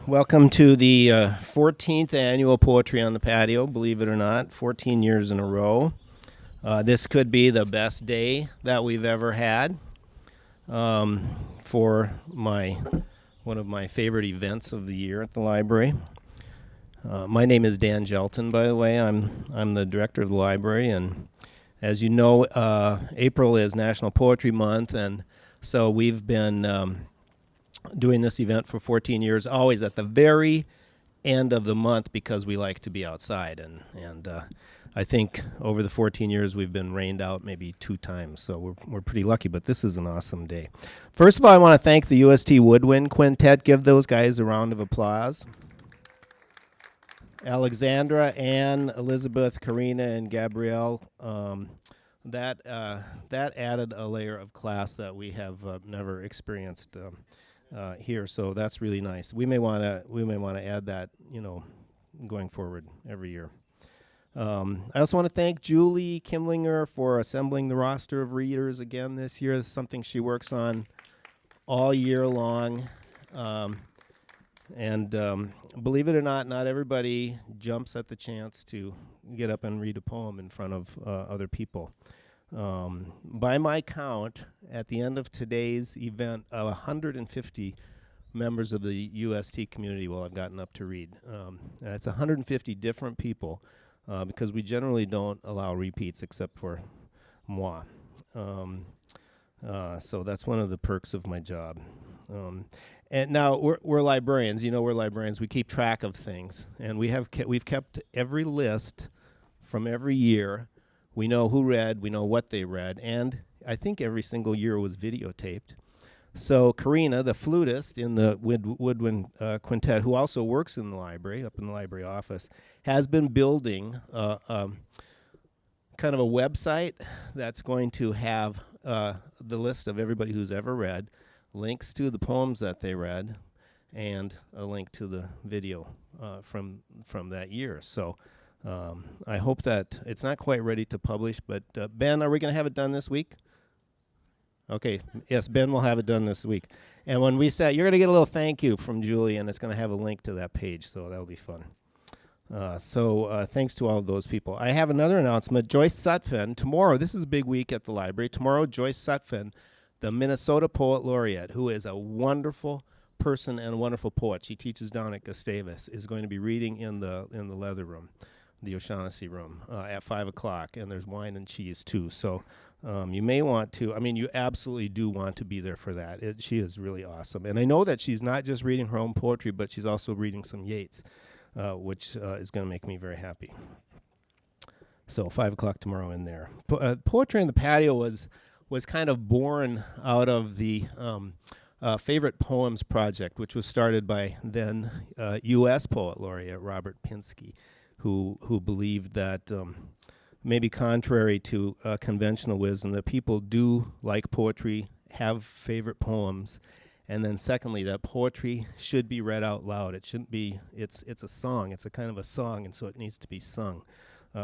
Welcome to the 14th annual Poetry on the Patio, believe it or not, 14 years in a row. This could be the best day that we've ever had for one of my favorite events of the year at the library. My name is Dan Gjelten, by the way. I'm the director of the library, and as you know, April is National Poetry Month, and so we've been doing this event for 14 years, always at the very end of the month because we like to be outside. And I think over the 14 years we've been rained out maybe 2 times, so we're pretty lucky, but this is an awesome day. First of all, I want to thank the UST Woodwind Quintet. Give those guys a round of applause. Alexandra, Anne, Elizabeth, Karina, and Gabrielle. That added a layer of class that we have never experienced here, so that's really nice. We may want to add that, going forward every year. I also want to thank Julie Kimlinger for assembling the roster of readers again this year. It's something she works on all year long, and believe it or not, not everybody jumps at the chance to get up and read a poem in front of other people. By my count, at the end of today's event, 150 members of the UST community will have gotten up to read. It's 150 different people because we generally don't allow repeats except for moi. So that's one of the perks of my job. And now we're librarians. We're librarians. We keep track of things, and we've kept every list from every year. We know who read, we know what they read, and I think every single year was videotaped. So Karina, the flutist in the Woodwind Quintet, who also works in the library, up in the library office, has been building kind of a website that's going to have the list of everybody who's ever read, links to the poems that they read, and a link to the video from that year. So I hope that it's not quite ready to publish, but Ben, are we going to have it done this week? Okay, yes, Ben will have it done this week. And when we say, you're going to get a little thank you from Julie, and it's going to have a link to that page, so that'll be fun. So thanks to all of those people. I have another announcement. Joyce Sutphin, tomorrow, this is a big week at the library. Tomorrow, Joyce Sutphin, the Minnesota Poet Laureate, who is a wonderful person and a wonderful poet. She teaches down at Gustavus, is going to be reading in the Leather Room, the O'Shaughnessy Room, at 5 o'clock, and there's wine and cheese too. So you may want to, you absolutely do want to be there for that. She is really awesome. And I know that she's not just reading her own poetry, but she's also reading some Yeats, which is going to make me very happy. So 5 o'clock tomorrow in there. Poetry on the Patio was kind of born out of the Favorite Poems Project, which was started by then U.S. Poet Laureate Robert Pinsky, who believed that maybe contrary to conventional wisdom, that people do like poetry, have favorite poems, and then secondly, that poetry should be read out loud. It shouldn't be, it's a song, it's a kind of a song, and so it needs to be sung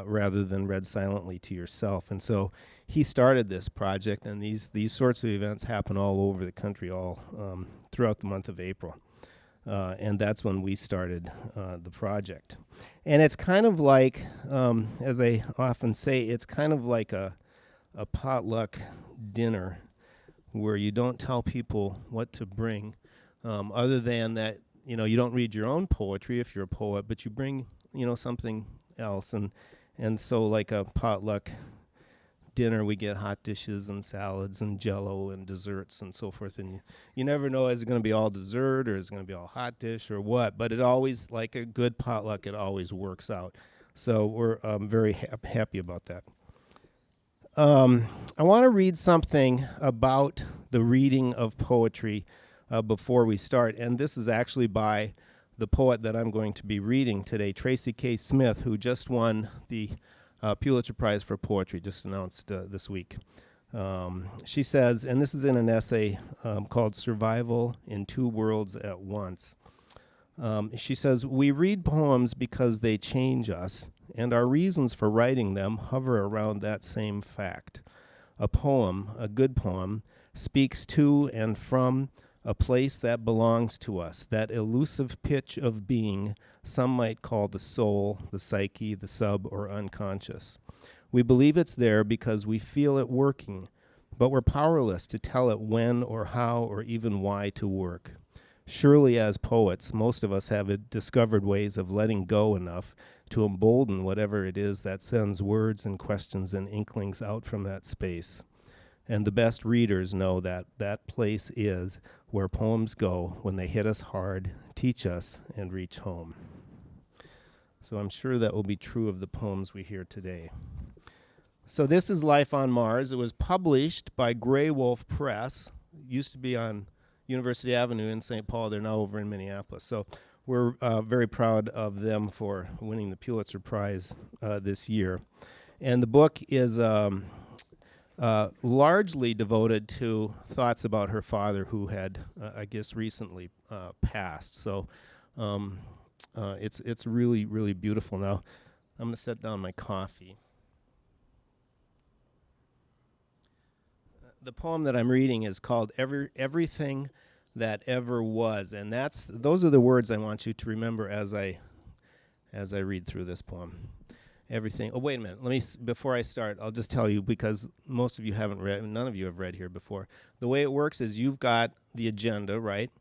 rather than read silently to yourself. And so he started this project, and these sorts of events happen all over the country, all throughout the month of April. And that's when we started the project. And it's kind of like, as I often say, it's kind of like a potluck dinner where you don't tell people what to bring, other than that, you don't read your own poetry if you're a poet, but you bring, something else. And so like a potluck dinner, we get hot dishes and salads and Jell-O and desserts and so forth, and you never know, is it going to be all dessert or is it going to be all hot dish or what, but it always, like a good potluck, it always works out. So we're very happy about that. I want to read something about the reading of poetry before we start, and this is actually by the poet that I'm going to be reading today, Tracy K. Smith, who just won the Pulitzer Prize for Poetry, just announced this week. She says, and this is in an essay called Survival in Two Worlds at Once. She says, we read poems because they change us, and our reasons for writing them hover around that same fact. A poem, a good poem, speaks to and from a place that belongs to us, that elusive pitch of being some might call the soul, the psyche, the sub, or unconscious. We believe it's there because we feel it working, but we're powerless to tell it when or how or even why to work. Surely as poets, most of us have discovered ways of letting go enough to embolden whatever it is that sends words and questions and inklings out from that space. And the best readers know that that place is where poems go when they hit us hard, teach us, and reach home. So I'm sure that will be true of the poems we hear today. So this is Life on Mars. It was published by Grey Wolf Press. It used to be on University Avenue in St. Paul. They're now over in Minneapolis. So we're very proud of them for winning the Pulitzer Prize this year. And the book is largely devoted to thoughts about her father who had, I guess, recently passed. So it's really, really beautiful. Now, I'm going to set down my coffee. The poem that I'm reading is called Everything That Ever Was, and those are the words I want you to remember as I read through this poem. Everything. Oh, wait a minute. Before I start, I'll just tell you, because most of you haven't read, none of you have read here before. The way it works is you've got the agenda, right?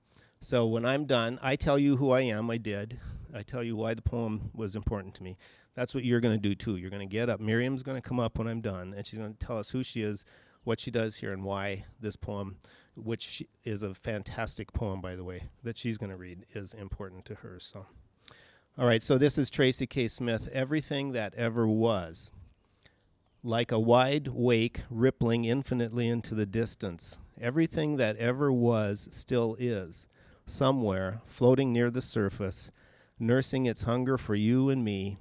So when I'm done, I tell you who I am. I tell you why the poem was important to me. That's what you're going to do too. You're going to get up. Miriam's going to come up when I'm done, and she's going to tell us who she is, what she does here, and why this poem, which is a fantastic poem, by the way, that she's going to read, is important to her. So, all right, so this is Tracy K. Smith, Everything That Ever Was. Like a wide wake rippling infinitely into the distance, everything that ever was still is, somewhere, floating near the surface, nursing its hunger for you and me,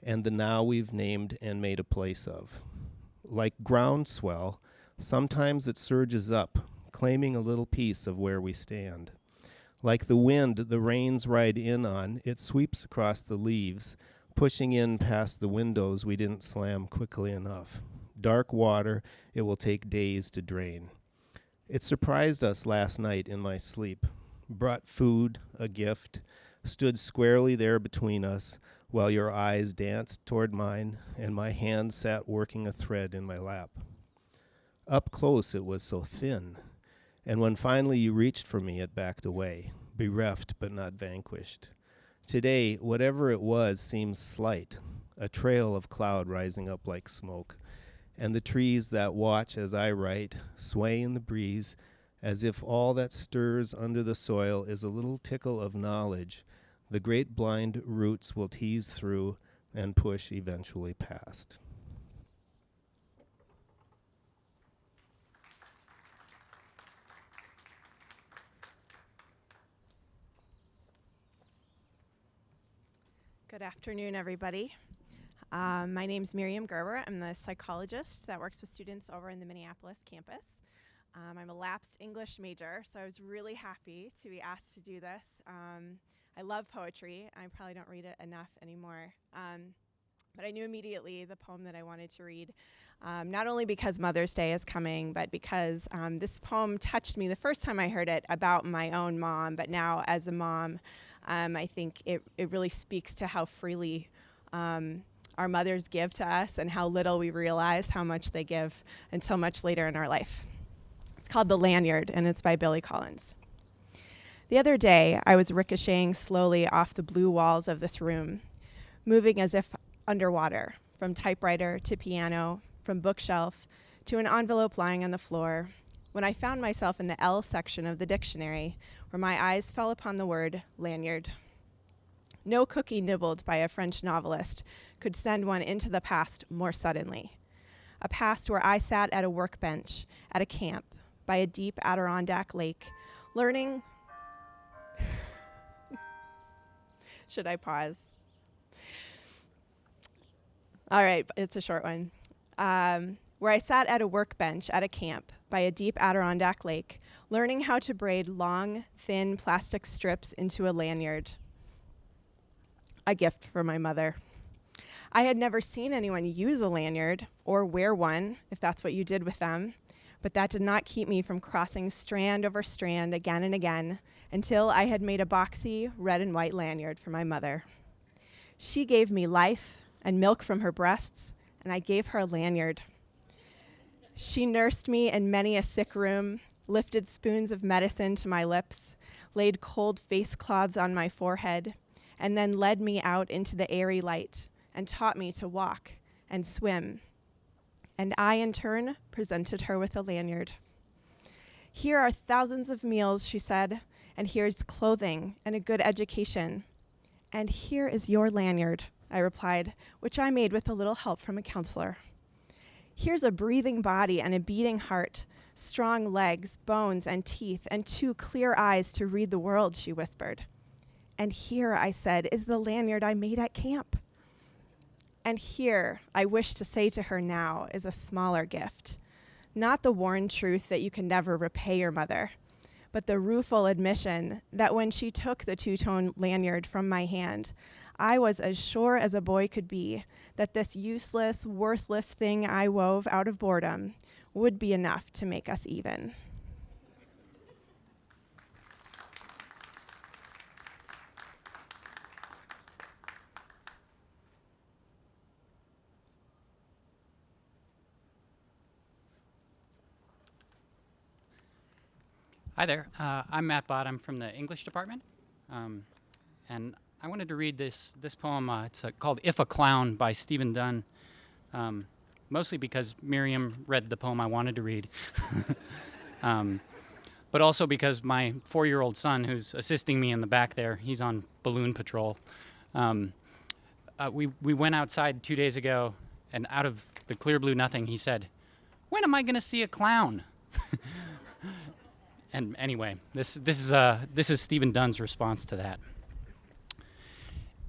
and the now we've named and made a place of. Like groundswell, sometimes it surges up, claiming a little piece of where we stand. Like the wind the rains ride in on, it sweeps across the leaves, pushing in past the windows we didn't slam quickly enough. Dark water it will take days to drain. It surprised us last night in my sleep, brought food, a gift, stood squarely there between us while your eyes danced toward mine and my hand sat working a thread in my lap. Up close it was so thin, and when finally you reached for me, it backed away, bereft but not vanquished. Today, whatever it was seems slight, a trail of cloud rising up like smoke, and the trees that watch as I write sway in the breeze as if all that stirs under the soil is a little tickle of knowledge the great blind roots will tease through and push eventually past. Good afternoon, everybody. My name's Miriam Gerber. I'm the psychologist that works with students over in the Minneapolis campus. I'm a lapsed English major, so I was really happy to be asked to do this. I love poetry. I probably don't read it enough anymore. But I knew immediately the poem that I wanted to read, not only because Mother's Day is coming, but because this poem touched me the first time I heard it about my own mom, but now as a mom, I think it really speaks to how freely our mothers give to us and how little we realize how much they give until much later in our life. It's called The Lanyard, and it's by Billy Collins. The other day, I was ricocheting slowly off the blue walls of this room, moving as if underwater, from typewriter to piano, from bookshelf to an envelope lying on the floor, when I found myself in the L section of the dictionary, where my eyes fell upon the word lanyard. No cookie nibbled by a French novelist could send one into the past more suddenly. A past where I sat at a workbench, at a camp, by a deep Adirondack lake, learning Should I pause? All right, it's a short one. Where I sat at a workbench at a camp by a deep Adirondack lake, learning how to braid long, thin plastic strips into a lanyard. A gift from my mother. I had never seen anyone use a lanyard or wear one, if that's what you did with them, but that did not keep me from crossing strand over strand again and again until I had made a boxy red and white lanyard for my mother. She gave me life and milk from her breasts, and I gave her a lanyard. She nursed me in many a sick room, lifted spoons of medicine to my lips, laid cold face cloths on my forehead, and then led me out into the airy light and taught me to walk and swim. And I, in turn, presented her with a lanyard. Here are thousands of meals, she said, and here's clothing and a good education. And here is your lanyard, I replied, which I made with a little help from a counselor. Here's a breathing body and a beating heart, strong legs, bones, and teeth, and 2 clear eyes to read the world, she whispered. And here, I said, is the lanyard I made at camp. And here, I wish to say to her now, is a smaller gift. Not the worn truth that you can never repay your mother, but the rueful admission that when she took the 2-tone lanyard from my hand, I was as sure as a boy could be that this useless, worthless thing I wove out of boredom would be enough to make us even. Hi there. I'm Matt Batt. I'm from the English department. And I wanted to read this poem. It's called If a Clown by Stephen Dunn, mostly because Miriam read the poem I wanted to read, but also because my 4-year-old son, who's assisting me in the back there, he's on balloon patrol. We went outside 2 days ago, and out of the clear blue nothing, he said, "When am I going to see a clown?" And anyway, this is Stephen Dunn's response to that.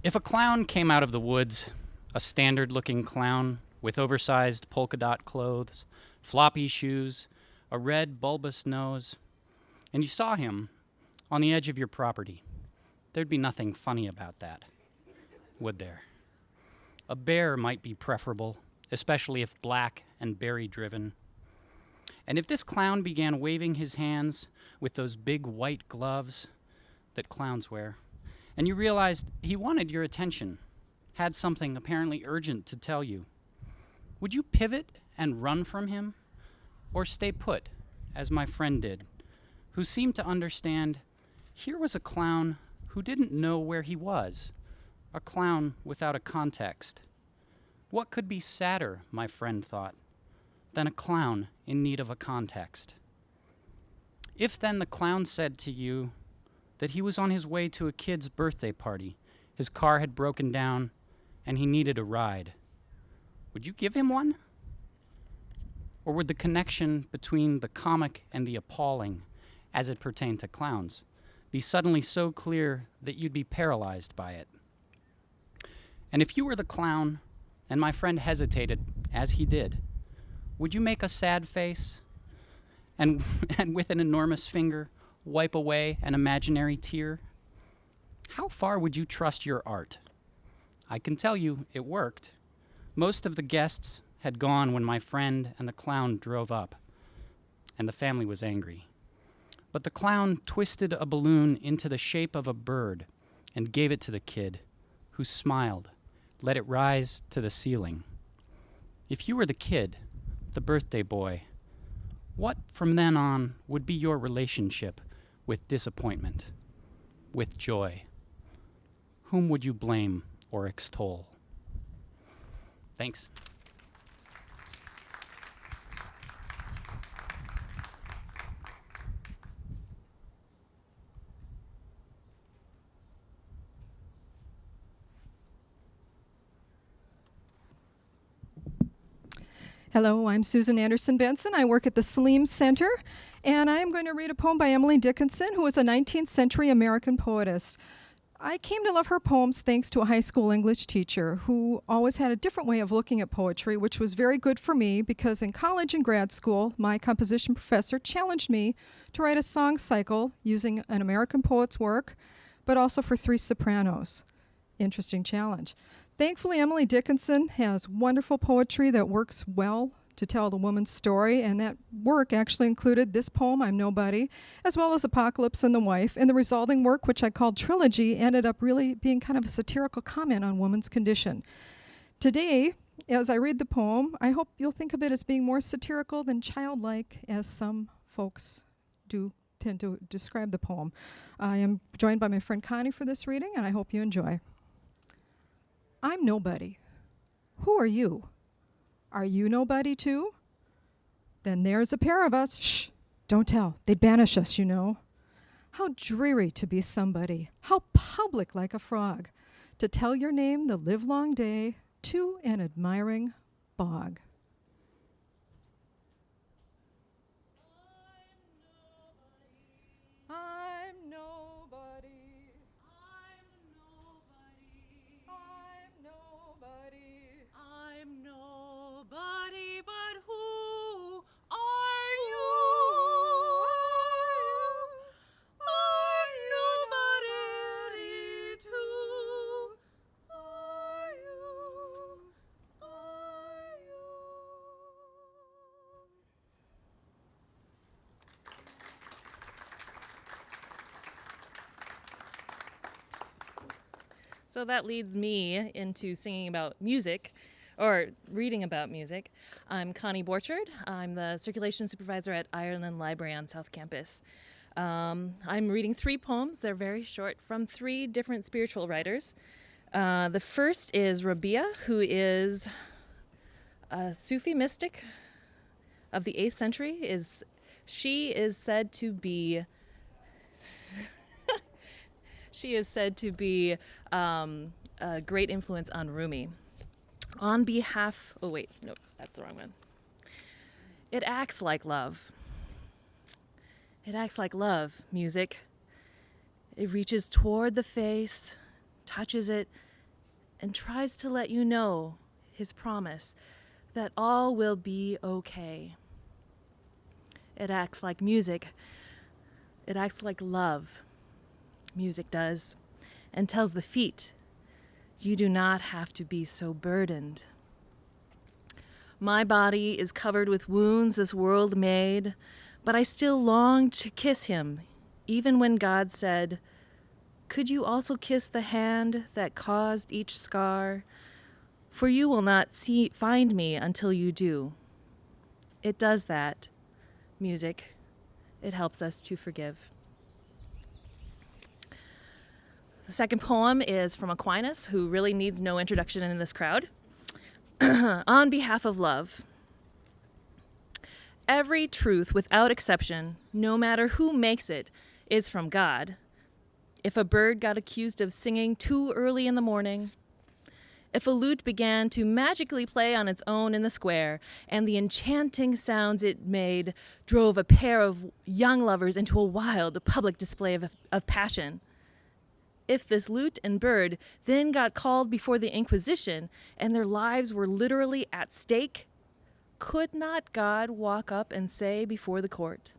If a clown came out of the woods, a standard-looking clown with oversized polka dot clothes, floppy shoes, a red bulbous nose, and you saw him on the edge of your property, there'd be nothing funny about that, would there? A bear might be preferable, especially if black and berry-driven. And if this clown began waving his hands with those big white gloves that clowns wear, and you realized he wanted your attention, had something apparently urgent to tell you, would you pivot and run from him, or stay put, as my friend did, who seemed to understand here was a clown who didn't know where he was, a clown without a context? What could be sadder, my friend thought, than a clown in need of a context? If then the clown said to you that he was on his way to a kid's birthday party, his car had broken down, and he needed a ride, would you give him one? Or would the connection between the comic and the appalling, as it pertained to clowns, be suddenly so clear that you'd be paralyzed by it? And if you were the clown, and my friend hesitated, as he did, would you make a sad face and with an enormous finger wipe away an imaginary tear? How far would you trust your art? I can tell you it worked. Most of the guests had gone when my friend and the clown drove up, and the family was angry. But the clown twisted a balloon into the shape of a bird and gave it to the kid, who smiled, let it rise to the ceiling. If you were the kid, the birthday boy, what from then on would be your relationship with disappointment, with joy? Whom would you blame or extol? Thanks. Hello, I'm Susan Anderson-Benson. I work at the Slievemore Center, and I am going to read a poem by Emily Dickinson, who was a 19th century American poetess. I came to love her poems thanks to a high school English teacher who always had a different way of looking at poetry, which was very good for me because in college and grad school, my composition professor challenged me to write a song cycle using an American poet's work, but also for 3 sopranos. Interesting challenge. Thankfully, Emily Dickinson has wonderful poetry that works well to tell the woman's story, and that work actually included this poem, I'm Nobody, as well as Apocalypse and the Wife, and the resulting work, which I called Trilogy, ended up really being kind of a satirical comment on woman's condition. Today, as I read the poem, I hope you'll think of it as being more satirical than childlike, as some folks do tend to describe the poem. I am joined by my friend Conie for this reading, and I hope you enjoy. I'm nobody. Who are you? Are you nobody too? Then there's a pair of us. Shh, don't tell. They'd banish us, you know. How dreary to be somebody. How public like a frog. To tell your name the livelong day to an admiring bog. I'm nobody. I'm nobody. I'm nobody, but who are you? I'm nobody too. Are you? Are you? So that leads me into singing about music, or reading about music. I'm Conie Borchardt. I'm the circulation supervisor at Ireland Library on South Campus. I'm reading 3 poems. They're very short, from 3 different spiritual writers. The first is Rabia, who is a Sufi mystic of the 8th century. She is said to be a great influence on Rumi. On behalf, oh wait, no, that's the wrong one. It acts like love. It acts like love, music. It reaches toward the face, touches it, and tries to let you know his promise that all will be okay. It acts like music. It acts like love. Music does, and tells the feet, you do not have to be so burdened. My body is covered with wounds this world made, but I still long to kiss him, even when God said, could you also kiss the hand that caused each scar? For you will not find me until you do. It does that, music. It helps us to forgive. The second poem is from Aquinas, who really needs no introduction in this crowd. On behalf of love. Every truth, without exception, no matter who makes it, is from God. If a bird got accused of singing too early in the morning, if a lute began to magically play on its own in the square, and the enchanting sounds it made drove a pair of young lovers into a wild public display of passion, if this lute and bird then got called before the Inquisition and their lives were literally at stake, could not God walk up and say before the court,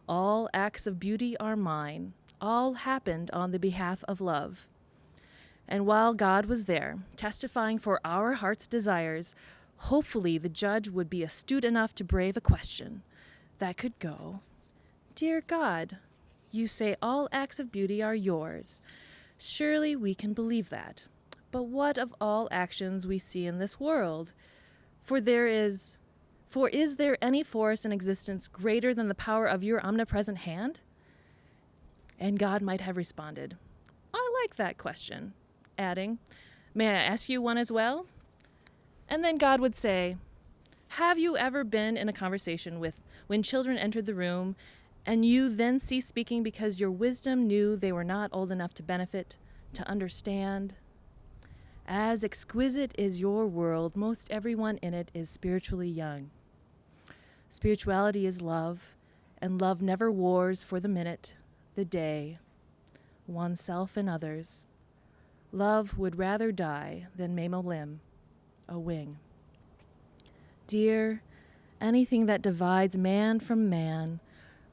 all acts of beauty are mine, all happened on the behalf of love. And while God was there, testifying for our heart's desires, hopefully the judge would be astute enough to brave a question that could go, Dear God, you say all acts of beauty are yours. Surely we can believe that. But what of all actions we see in this world? For is there any force in existence greater than the power of your omnipresent hand? And God might have responded, I like that question, adding, may I ask you one as well? And then God would say, have you ever been in a conversation when children entered the room and you then ceased speaking because your wisdom knew they were not old enough to benefit, to understand? As exquisite is your world, most everyone in it is spiritually young. Spirituality is love, and love never wars for the minute, the day. oneself and others. Love would rather die than maim a limb, a wing. Dear, anything that divides man from man,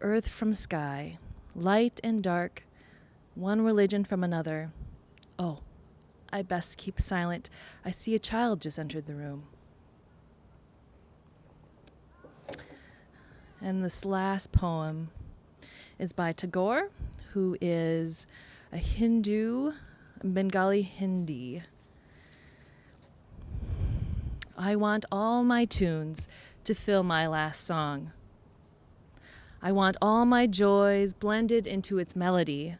earth from sky, light and dark, one religion from another. Oh, I best keep silent. I see a child just entered the room. And this last poem is by Tagore, who is a Hindu, Bengali Hindi. I want all my tunes to fill my last song. I want all my joys blended into its melody.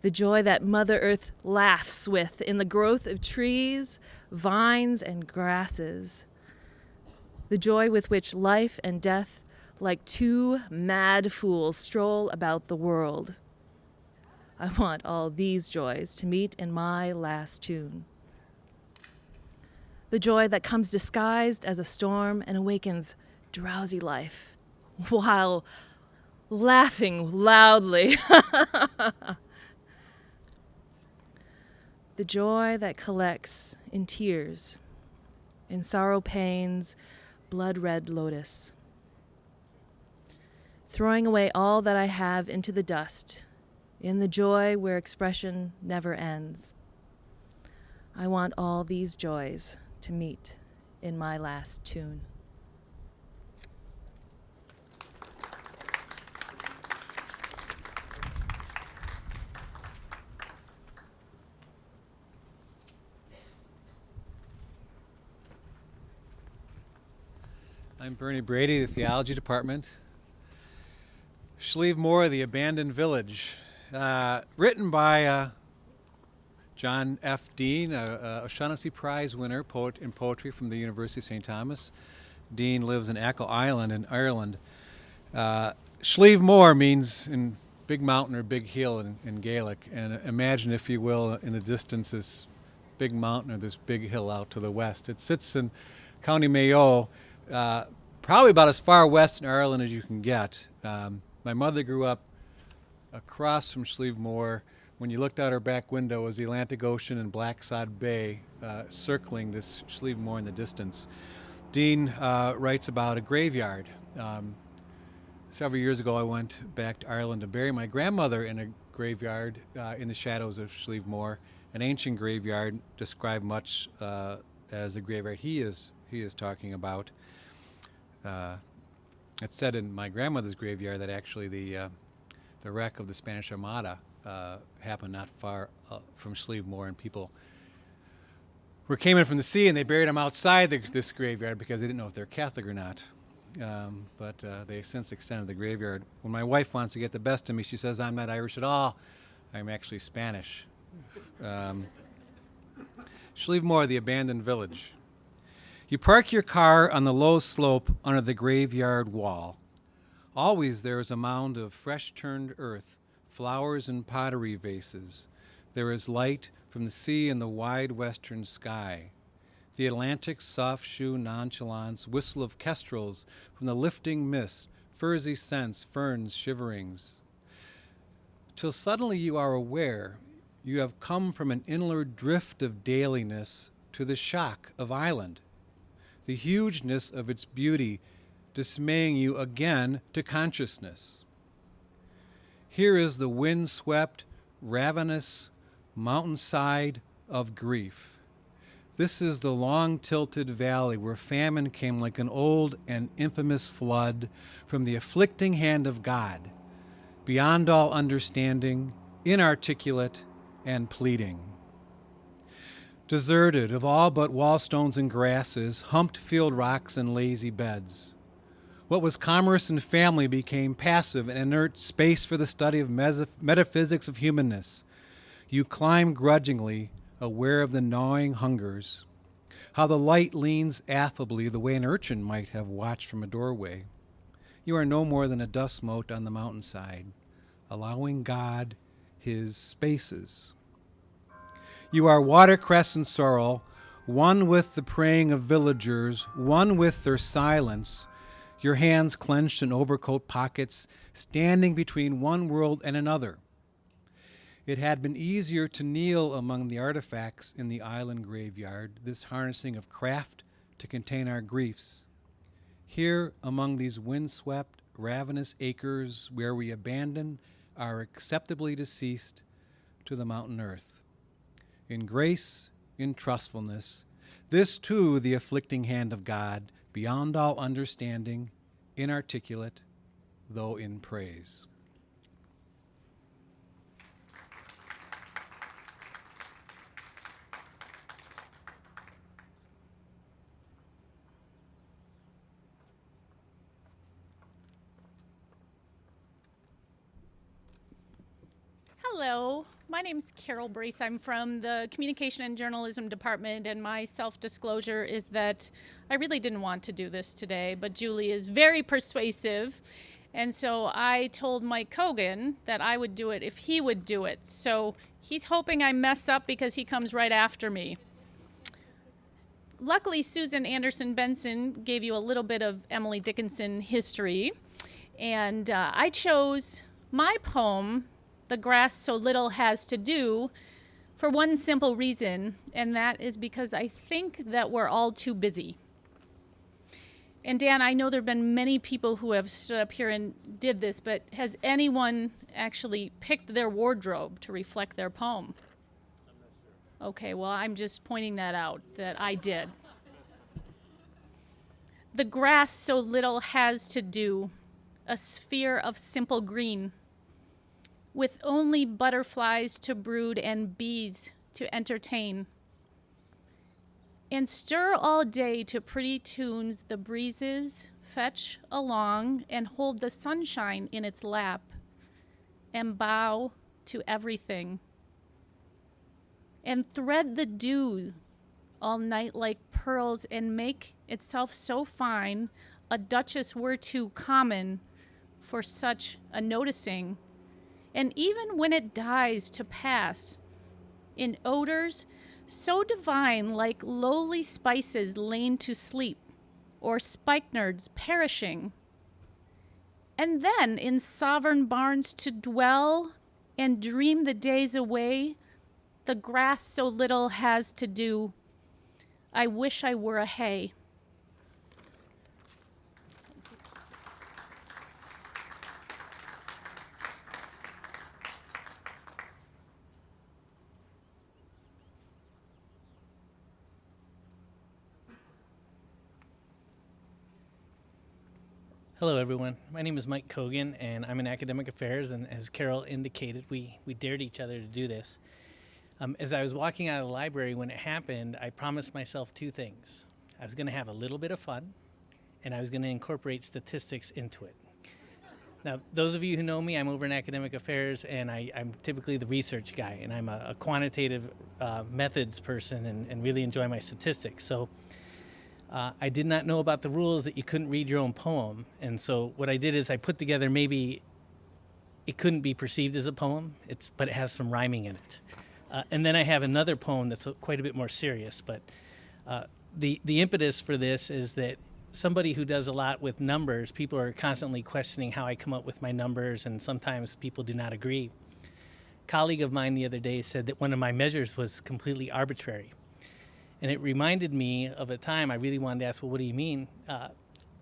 The joy that Mother Earth laughs with in the growth of trees, vines, and grasses. The joy with which life and death, like two mad fools, stroll about the world. I want all these joys to meet in my last tune. The joy that comes disguised as a storm and awakens drowsy life while laughing loudly. The joy that collects in tears, in sorrow pains, blood-red lotus. Throwing away all that I have into the dust, in the joy where expression never ends. I want all these joys to meet in my last tune. I'm Brady, the theology department. Slievemore, the abandoned village, written by John F. Deane, a O'Shaughnessy Prize winner, poet in poetry from the University of St. Thomas. Deane lives in Achill Island in Ireland. Slievemore means in big mountain or big hill in Gaelic, and imagine, if you will, in the distance this big mountain or this big hill out to the west. It sits in County Mayo, probably about as far west in Ireland as you can get. My mother grew up across from Slievemore. When you looked out her back window was the Atlantic Ocean and Black Sod Bay circling this Slievemore in the distance. Deane writes about a graveyard. Several years ago I went back to Ireland to bury my grandmother in a graveyard in the shadows of Slievemore, an ancient graveyard described much as the graveyard he is talking about. It's said in my grandmother's graveyard that actually the wreck of the Spanish Armada happened not far from Slievemore, and people came in from the sea and they buried them outside this graveyard because they didn't know if they're Catholic or not. But they since extended the graveyard. When my wife wants to get the best of me, she says I'm not Irish at all. I'm actually Spanish. Slievemore, the abandoned village. You park your car on the low slope under the graveyard wall. Always there is a mound of fresh-turned earth, flowers and pottery vases. There is light from the sea and the wide western sky. The Atlantic's soft shoe nonchalance, whistle of kestrels from the lifting mist, furzy scents, ferns, shiverings. Till suddenly you are aware you have come from an inward drift of dailiness to the shock of island, the hugeness of its beauty dismaying you again to consciousness. Here is the wind-swept, ravenous mountainside of grief. This is the long-tilted valley where famine came like an old and infamous flood from the afflicting hand of God, beyond all understanding, inarticulate, and pleading. Deserted of all but wallstones and grasses, humped field rocks and lazy beds. What was commerce and family became passive and inert space for the study of metaphysics of humanness. You climb grudgingly, aware of the gnawing hungers, how the light leans affably the way an urchin might have watched from a doorway. You are no more than a dust mote on the mountainside, allowing God his spaces. You are watercress and sorrel, one with the praying of villagers, one with their silence, your hands clenched in overcoat pockets, standing between one world and another. It had been easier to kneel among the artifacts in the island graveyard, this harnessing of craft to contain our griefs. Here, among these windswept, ravenous acres where we abandon our acceptably deceased to the mountain earth. In grace, in trustfulness, this too the afflicting hand of God, beyond all understanding, inarticulate, though in praise. Hello, my name's Carol Brace. I'm from the Communication and Journalism Department, and my self-disclosure is that I really didn't want to do this today, but Julie is very persuasive, and so I told Mike Cogan that I would do it if he would do it. So he's hoping I mess up because he comes right after me. Luckily, Susan Anderson-Benson gave you a little bit of Emily Dickinson history, and I chose my poem, The Grass So Little Has to Do, for one simple reason, and that is because I think that we're all too busy. And Dan, I know there have been many people who have stood up here and did this, but has anyone actually picked their wardrobe to reflect their poem? I'm not sure. Okay, well, I'm just pointing that out, that I did. The grass so little has to do, a sphere of simple green, with only butterflies to brood and bees to entertain. And stir all day to pretty tunes the breezes fetch along and hold the sunshine in its lap and bow to everything. And thread the dew all night like pearls and make itself so fine a duchess were too common for such a noticing. And even when it dies to pass, in odors so divine like lowly spices lain to sleep, or spikenards perishing. And then in sovereign barns to dwell and dream the days away, the grass so little has to do. I wish I were a hay. Hello, everyone. My name is Mike Cogan, and I'm in academic affairs. And as Carol indicated, we dared each other to do this. As I was walking out of the library when it happened, I promised myself two things. I was going to have a little bit of fun, and I was going to incorporate statistics into it. Now, those of you who know me, I'm over in academic affairs, and I'm typically the research guy, and I'm a quantitative methods person and really enjoy my statistics. So I did not know about the rules that you couldn't read your own poem. And so what I did is I put together maybe it couldn't be perceived as a poem, but it has some rhyming in it. And then I have another poem that's quite a bit more serious. But the impetus for this is that somebody who does a lot with numbers, people are constantly questioning how I come up with my numbers, and sometimes people do not agree. A colleague of mine the other day said that one of my measures was completely arbitrary. And it reminded me of a time I really wanted to ask, well, what do you mean?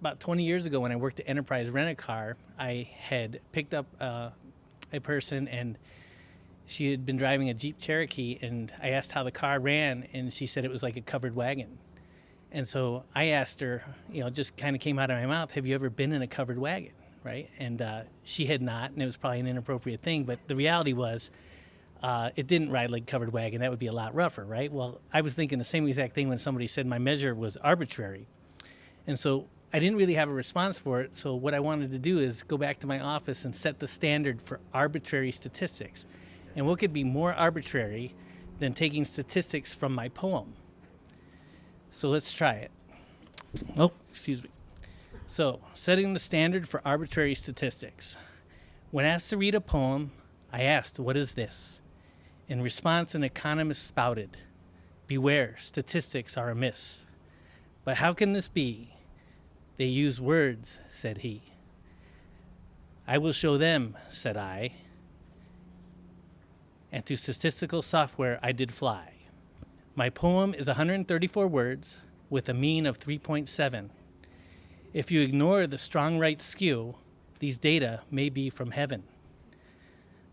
About 20 years ago when I worked at Enterprise Rent-A-Car, I had picked up a person, and she had been driving a Jeep Cherokee, and I asked how the car ran, and she said it was like a covered wagon. And so I asked her, just kind of came out of my mouth, have you ever been in a covered wagon, right? And she had not, and it was probably an inappropriate thing, but the reality was, it didn't ride like a covered wagon. That would be a lot rougher, right? Well, I was thinking the same exact thing when somebody said my measure was arbitrary. And so I didn't really have a response for it. So what I wanted to do is go back to my office and set the standard for arbitrary statistics. And what could be more arbitrary than taking statistics from my poem? So let's try it. Oh, excuse me. So, setting the standard for arbitrary statistics. When asked to read a poem, I asked, what is this? In response, an economist spouted, beware, statistics are amiss. But how can this be? They use words, said he. I will show them, said I. and to statistical software I did fly. My poem is 134 words with a mean of 3.7. If you ignore the strong right skew, these data may be from heaven.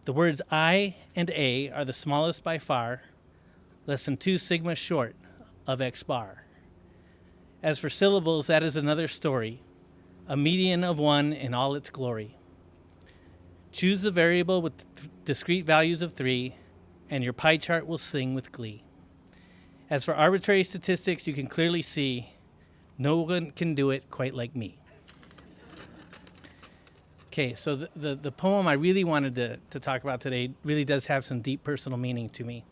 The words I and A are the smallest by far, less than 2 sigma short of X bar. As for syllables, that is another story, a median of 1 in all its glory. Choose the variable with discrete values of 3, and your pie chart will sing with glee. As for arbitrary statistics, you can clearly see no one can do it quite like me. Okay, so the poem I really wanted to talk about today really does have some deep personal meaning to me.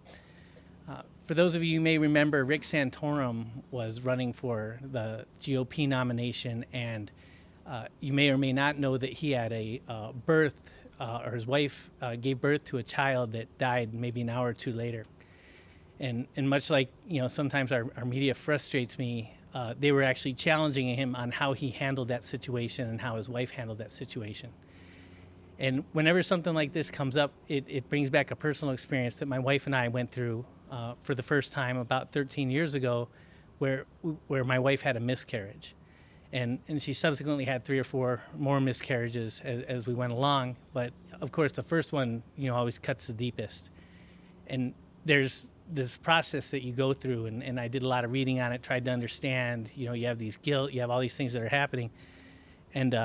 For those of you who may remember, Rick Santorum was running for the GOP nomination, and you may or may not know that he had a birth, or his wife gave birth to a child that died maybe an hour or two later. And much like, sometimes our media frustrates me, they were actually challenging him on how he handled that situation and how his wife handled that situation. And whenever something like this comes up, it brings back a personal experience that my wife and I went through for the first time about 13 years ago, where my wife had a miscarriage. And she subsequently had 3 or 4 more miscarriages as we went along. But of course, the first one, always cuts the deepest. And there's this process that you go through, and I did a lot of reading on it, tried to understand, you have these guilt, you have all these things that are happening. And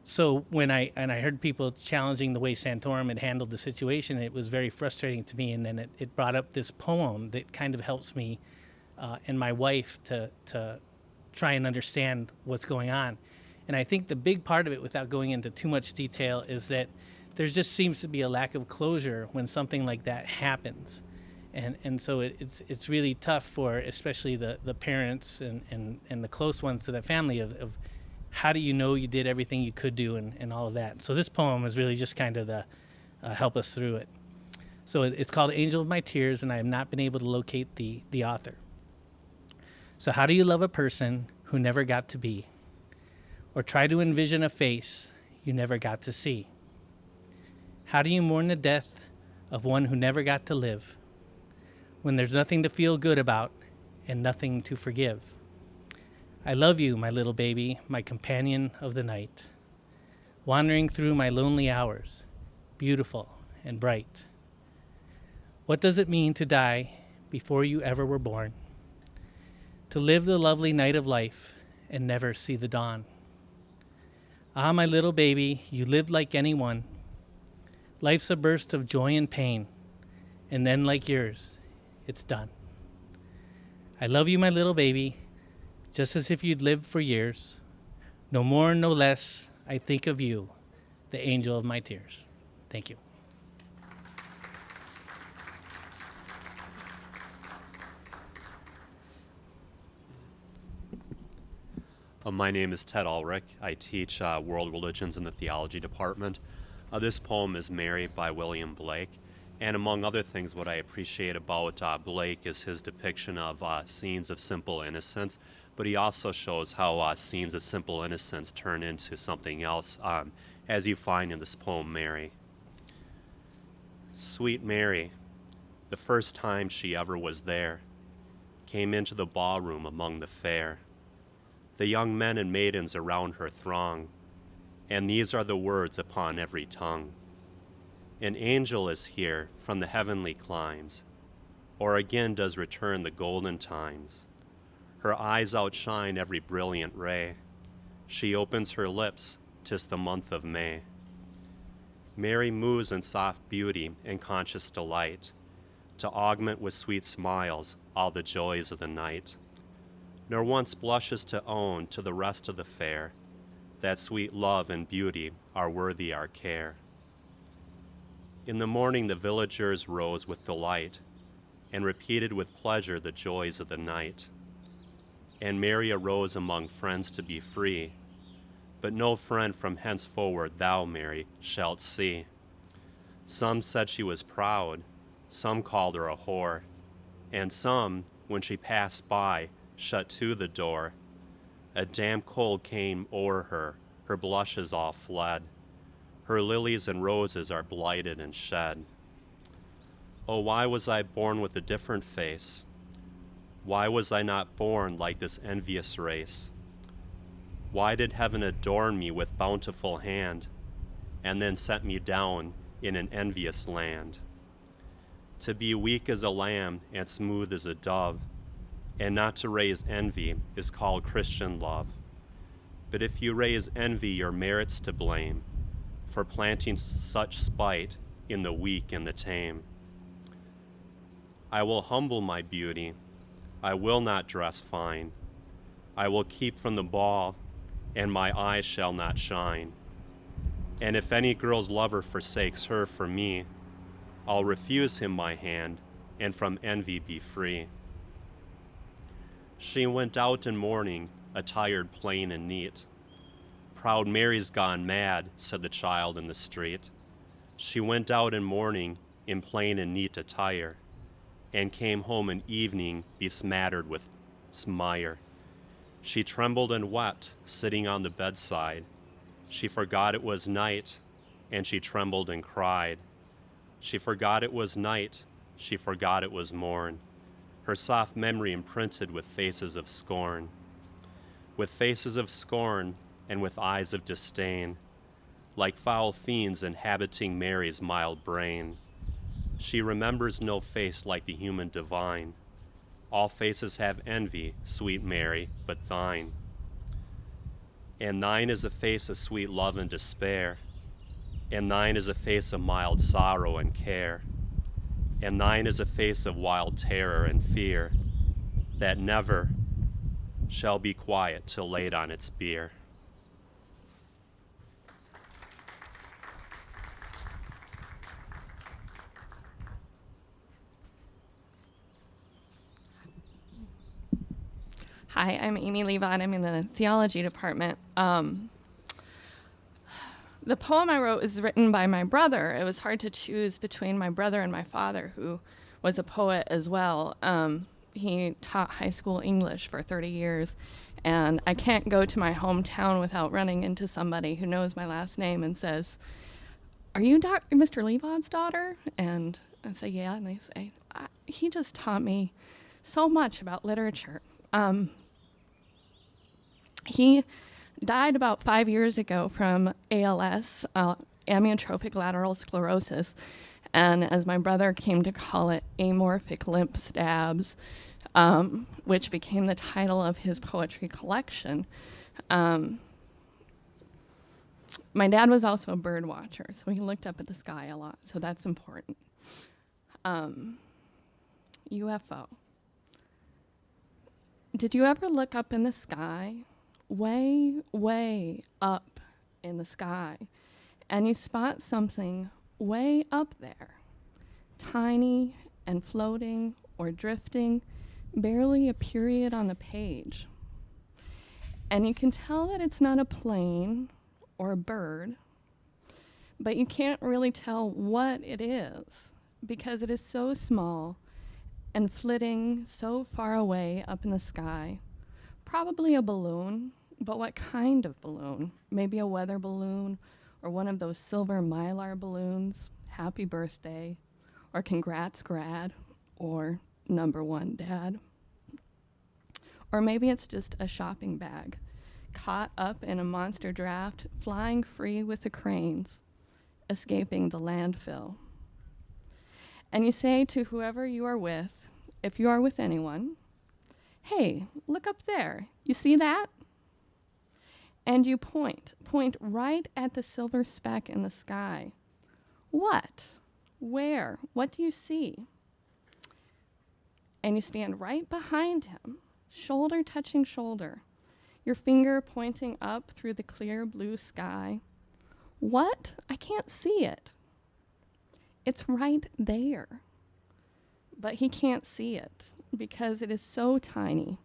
so when I heard people challenging the way Santorum had handled the situation, it was very frustrating to me. And then it brought up this poem that kind of helps me and my wife to try and understand what's going on. And I think the big part of it, without going into too much detail, is that there just seems to be a lack of closure when something like that happens. And so it's really tough for especially the parents and the close ones to that family of how do you know you did everything you could do and all of that. So this poem is really just kind of the help us through it. So it's called Angel of My Tears, and I have not been able to locate the author. So how do you love a person who never got to be? Or try to envision a face you never got to see? How do you mourn the death of one who never got to live, when there's nothing to feel good about and nothing to forgive? I love you, my little baby, my companion of the night, wandering through my lonely hours, beautiful and bright. What does it mean to die before you ever were born? To live the lovely night of life and never see the dawn. Ah, my little baby, you lived like anyone. Life's a burst of joy and pain, and then like yours, it's done. I love you, my little baby, just as if you'd lived for years. No more, no less, I think of you, the angel of my tears. Thank you. My name is Ted Ulrich. I teach world religions in the theology department. This poem is Mary by William Blake. And among other things, what I appreciate about Blake is his depiction of scenes of simple innocence, but he also shows how scenes of simple innocence turn into something else, as you find in this poem, Mary. Sweet Mary, the first time she ever was there, came into the ballroom among the fair. The young men and maidens around her throng, and these are the words upon every tongue. An angel is here from the heavenly climes, or again does return the golden times. Her eyes outshine every brilliant ray. She opens her lips, 'tis the month of May. Mary moves in soft beauty and conscious delight, to augment with sweet smiles all the joys of the night. Nor once blushes to own to the rest of the fair that sweet love and beauty are worthy our care. In the morning the villagers rose with delight, and repeated with pleasure the joys of the night. And Mary arose among friends to be free, but no friend from henceforward thou, Mary, shalt see. Some said she was proud, some called her a whore, and some, when she passed by, shut to the door. A damp cold came o'er her, her blushes all fled. Her lilies and roses are blighted and shed. Oh, why was I born with a different face? Why was I not born like this envious race? Why did heaven adorn me with bountiful hand, and then set me down in an envious land? To be weak as a lamb and smooth as a dove, and not to raise envy is called Christian love. But if you raise envy, your merit's to blame, for planting such spite in the weak and the tame. I will humble my beauty, I will not dress fine, I will keep from the ball, and my eyes shall not shine. And if any girl's lover forsakes her for me, I'll refuse him my hand, and from envy be free. She went out in mourning, attired plain and neat. Proud Mary's gone mad, said the child in the street. She went out in mourning, in plain and neat attire, and came home in evening besmattered with mire. She trembled and wept, sitting on the bedside. She forgot it was night, and she trembled and cried. She forgot it was night, she forgot it was morn, her soft memory imprinted with faces of scorn. With faces of scorn and with eyes of disdain, like foul fiends inhabiting Mary's mild brain. She remembers no face like the human divine. All faces have envy, sweet Mary, but thine. And thine is a face of sweet love and despair, and thine is a face of mild sorrow and care, and thine is a face of wild terror and fear, that never shall be quiet till laid on its bier. Hi, I'm Amy Levad. I'm in the theology department. The poem I wrote is written by my brother. It was hard to choose between my brother and my father, who was a poet as well. He taught high school English for 30 years, and I can't go to my hometown without running into somebody who knows my last name and says, "Are you Mr. Levad's daughter?" And I say, "Yeah," and they say, "He just taught me so much about literature." He died about 5 years ago from ALS, amyotrophic lateral sclerosis, and as my brother came to call it, amorphic limp stabs, which became the title of his poetry collection. My dad was also a bird watcher, so he looked up at the sky a lot, so that's important. UFO. Did you ever look up in the sky, way, way up in the sky, and you spot something way up there, tiny and floating or drifting, barely a period on the page? And you can tell that it's not a plane or a bird, but you can't really tell what it is because it is so small and flitting so far away up in the sky. Probably a balloon, but what kind of balloon? Maybe a weather balloon or one of those silver mylar balloons, happy birthday, or congrats grad, or number one dad. Or maybe it's just a shopping bag, caught up in a monster draft, flying free with the cranes, escaping the landfill. And you say to whoever you are with, if you are with anyone, "Hey, look up there. You see that?" And you point right at the silver speck in the sky. What? Where? What do you see? And you stand right behind him, shoulder touching shoulder, your finger pointing up through the clear blue sky. What? I can't see it. It's right there. But he can't see it because it is so tiny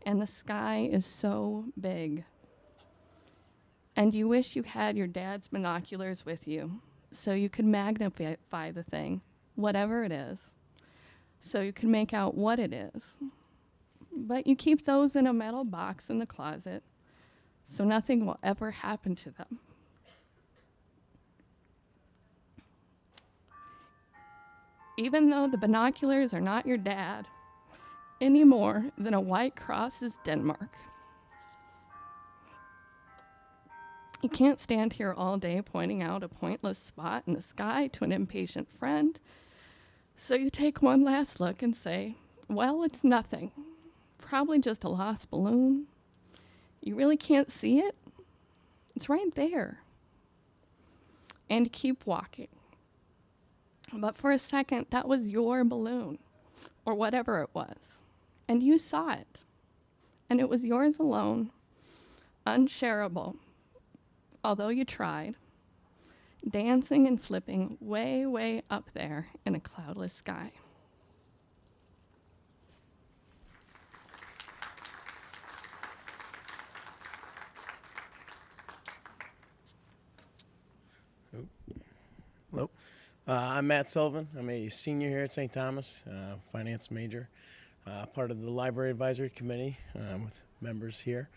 and the sky is so big. And you wish you had your dad's binoculars with you so you could magnify the thing, whatever it is, so you could make out what it is. But you keep those in a metal box in the closet so nothing will ever happen to them. even though the binoculars are not your dad, any more than a white cross is Denmark. You can't stand here all day pointing out a pointless spot in the sky to an impatient friend. So you take one last look and say, well, it's nothing. Probably just a lost balloon. You really can't see it? It's right there. And keep walking. But for a second, that was your balloon, or whatever it was. And you saw it. And it was yours alone, unshareable, although you tried, dancing and flipping way, way up there in a cloudless sky. Hello. I'm Matt Sullivan. I'm a senior here at St. Thomas, finance major, part of the library advisory committee with members here.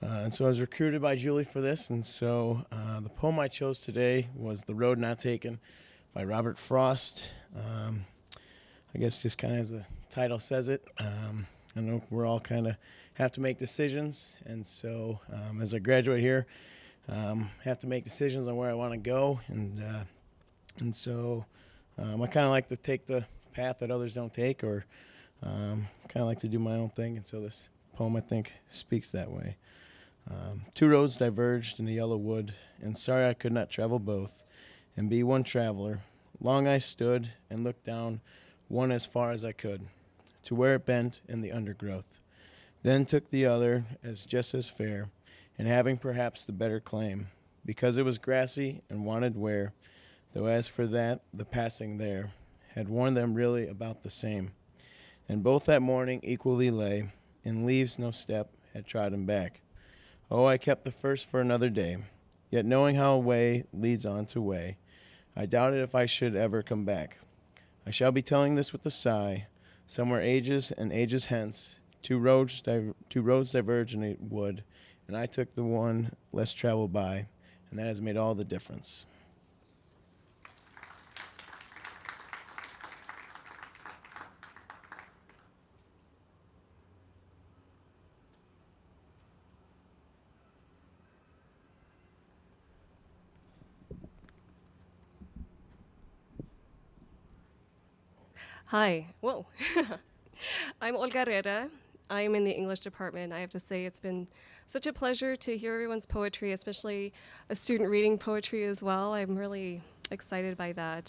And so I was recruited by Julie for this, and so the poem I chose today was The Road Not Taken by Robert Frost. I guess just kind of as the title says it, I know we're all kind of have to make decisions, and so as I graduate here, have to make decisions on where I want to go, and so I kind of like to take the path that others don't take, or kind of like to do my own thing, and so this poem, I think, speaks that way. Two roads diverged in the yellow wood, and sorry I could not travel both, and be one traveler. Long I stood and looked down one as far as I could, to where it bent in the undergrowth. Then took the other as just as fair, and having perhaps the better claim, because it was grassy and wanted wear, though as for that, the passing there had worn them really about the same. And both that morning equally lay, in leaves no step had trodden back. Oh, I kept the first for another day, yet knowing how a way leads on to way, I doubted if I should ever come back. I shall be telling this with a sigh, somewhere ages and ages hence, two roads diverge in a wood, and I took the one less traveled by, and that has made all the difference. Hi. Whoa. I'm Olga Herrera. I'm in the English department. I have to say it's been such a pleasure to hear everyone's poetry, especially a student reading poetry as well. I'm really excited by that.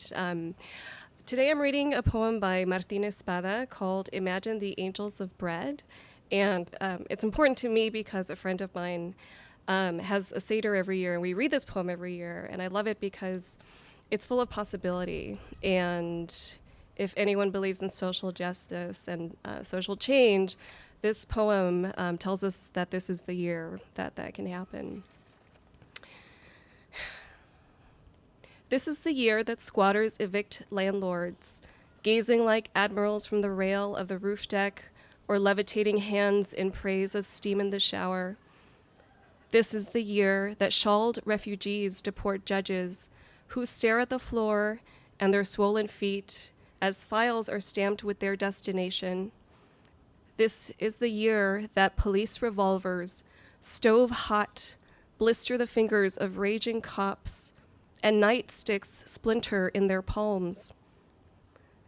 Today I'm reading a poem by Martín Espada called Imagine the Angels of Bread. And it's important to me because a friend of mine has a Seder every year, and we read this poem every year. And I love it because it's full of possibility. And if anyone believes in social justice and social change, this poem tells us that this is the year that that can happen. This is the year that squatters evict landlords, gazing like admirals from the rail of the roof deck or levitating hands in praise of steam in the shower. This is the year that shawled refugees deport judges who stare at the floor and their swollen feet as files are stamped with their destination. This is the year that police revolvers, stove hot, blister the fingers of raging cops, and nightsticks splinter in their palms.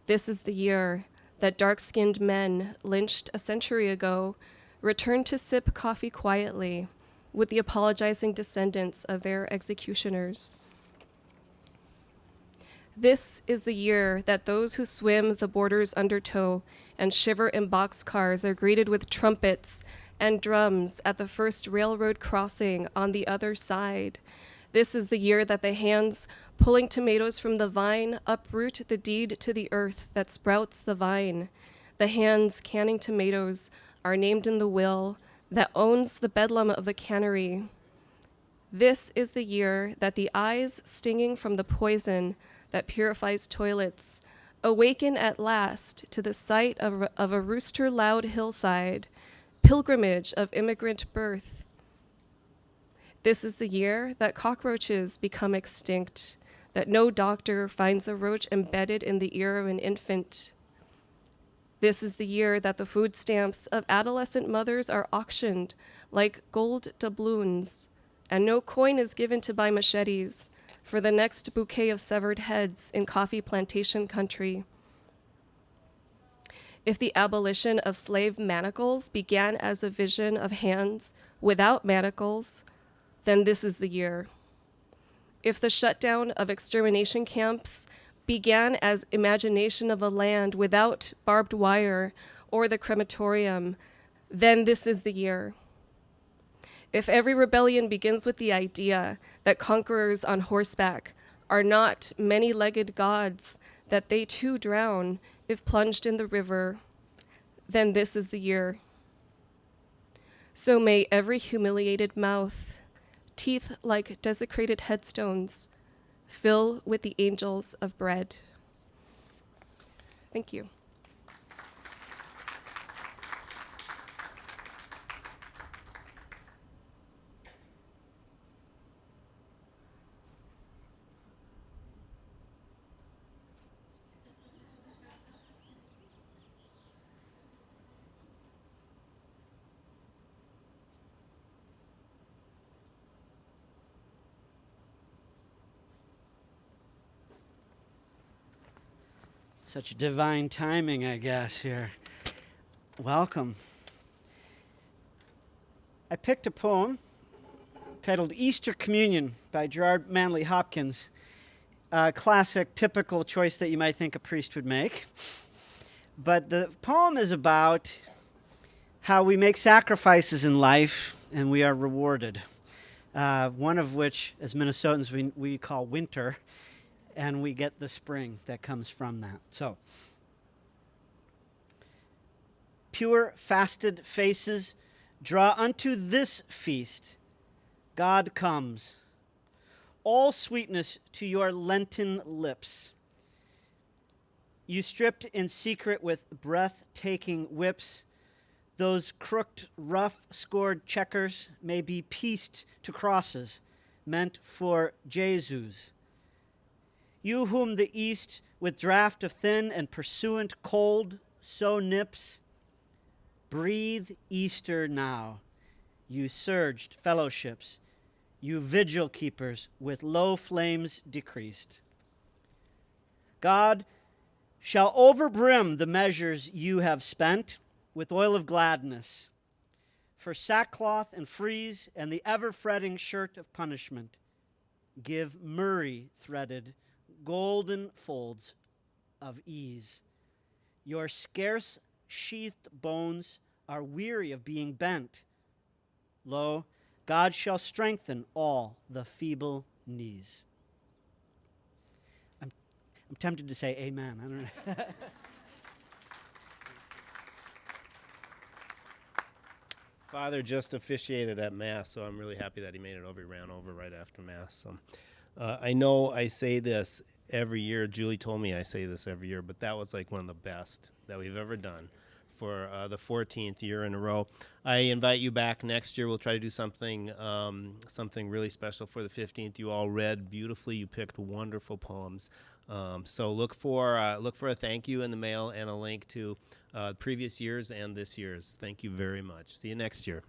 This is the year that dark-skinned men lynched a century ago return to sip coffee quietly with the apologizing descendants of their executioners. This is the year that those who swim the border's undertow and shiver in boxcars are greeted with trumpets and drums at the first railroad crossing on the other side. This is the year that the hands pulling tomatoes from the vine uproot the deed to the earth that sprouts the vine. The hands canning tomatoes are named in the will that owns the bedlam of the cannery. This is the year that the eyes stinging from the poison that purifies toilets awaken at last to the sight of a rooster-loud hillside, pilgrimage of immigrant birth. This is the year that cockroaches become extinct, that no doctor finds a roach embedded in the ear of an infant. This is the year that the food stamps of adolescent mothers are auctioned like gold doubloons, and no coin is given to buy machetes for the next bouquet of severed heads in coffee plantation country. If the abolition of slave manacles began as a vision of hands without manacles, then this is the year. If the shutdown of extermination camps began as imagination of a land without barbed wire or the crematorium, then this is the year. If every rebellion begins with the idea that conquerors on horseback are not many-legged gods, that they too drown if plunged in the river, then this is the year. So may every humiliated mouth, teeth like desecrated headstones, fill with the angels of bread. Thank you. Such divine timing, I guess, here. Welcome. I picked a poem titled Easter Communion by Gerard Manley Hopkins. A classic, typical choice that you might think a priest would make. But the poem is about how we make sacrifices in life and we are rewarded. One of which, as Minnesotans, we call winter. And we get the spring that comes from that. So, pure fasted faces, draw unto this feast. God comes. All sweetness to your Lenten lips. You stripped in secret with breathtaking whips. Those crooked, rough, scored checkers may be pieced to crosses, meant for Jesus. You whom the East, with draught of thin and pursuant cold, so nips, breathe Easter now, you surged fellowships, you vigil keepers with low flames decreased. God shall overbrim the measures you have spent with oil of gladness, for sackcloth and frieze and the ever-fretting shirt of punishment, give murrey-threaded golden folds of ease. Your scarce sheathed bones are weary of being bent. Lo, God shall strengthen all the feeble knees. I'm tempted to say amen. I don't know. Father just officiated at Mass, so I'm really happy that he made it over. He ran over right after Mass. So, I know I say this every year. Julie told me I say this every year, but that was like one of the best that we've ever done for the 14th year in a row. I invite you back next year. We'll try to do something really special for the 15th. You all read beautifully. You picked wonderful poems. So look for a thank you in the mail and a link to previous years and this year's. Thank you very much. See you next year.